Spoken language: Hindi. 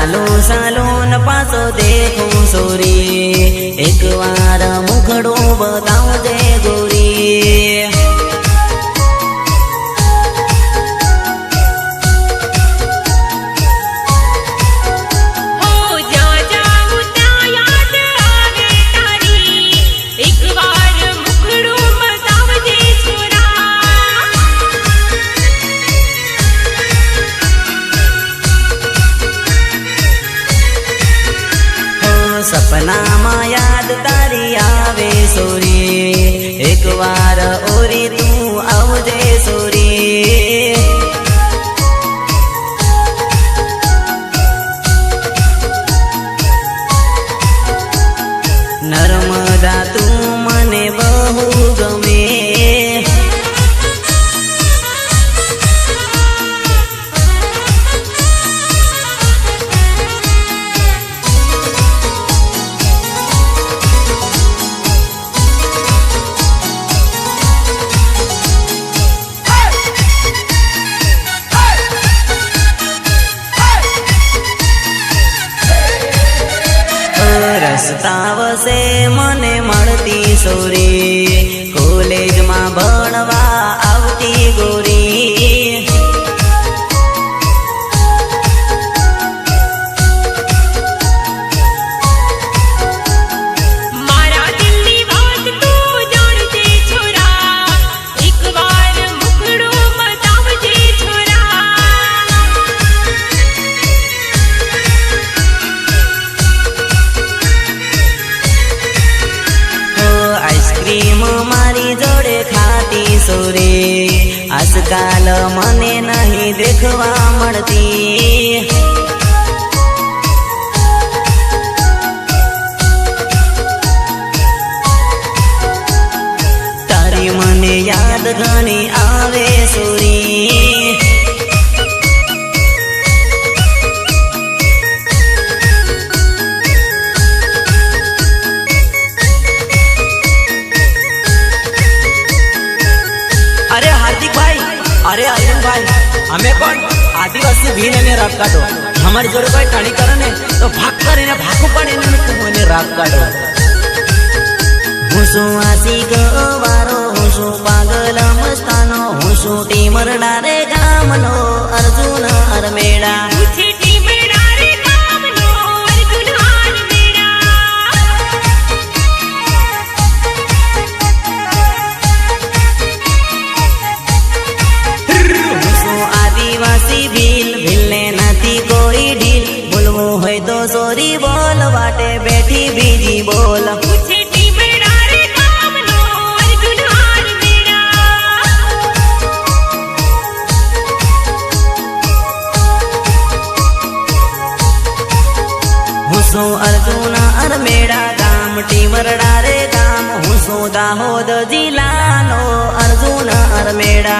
सालो सालो न पासो देखूं सोरी, एक वार मुखड़ो बतावजे गोरी। सपना में याद तारी आवे सोरी, एक वार ओरी तू आवजे सोरी। नर्मदा तू मने बहु गमे, रस्तावसे मने मळती सोरी, कॉलेज में भणवा आवती गोरी। मारा दिलनी बात तू जाणजे छोरा, एक वार मुखड़ो बतावजे छोरा। आइसक्रीम मारी जोड़े खाती सोरे, आजकल मने नहीं देखवा मळती। तारी मने याद घणी आवे सोरी। अरे हार्दिक भाई, अरे अर्जुन भाई, हमें कौन आदिवासी भी ने राग काटो। हमारी जोड़े कोई टाणी करने तो भाग कर इन्हें भागो पड़े इन्हें तुम इन्हें राग काटो। हुसु आसी गवारो, हुसु पागल मस्तानो, हुसु टीमर डारे गामनो अर्जुन अरमेड़ा। भील भीलने नथी कोई ढील, बोलवो है तो सोरी बोल, बाटे बैठी बीजी बोल। हुसो अर्जुन अरमेड़ा गाम टीमर डारे गाम, हुसो दाहोद जिलानो अर्जुन अरमेड़ा।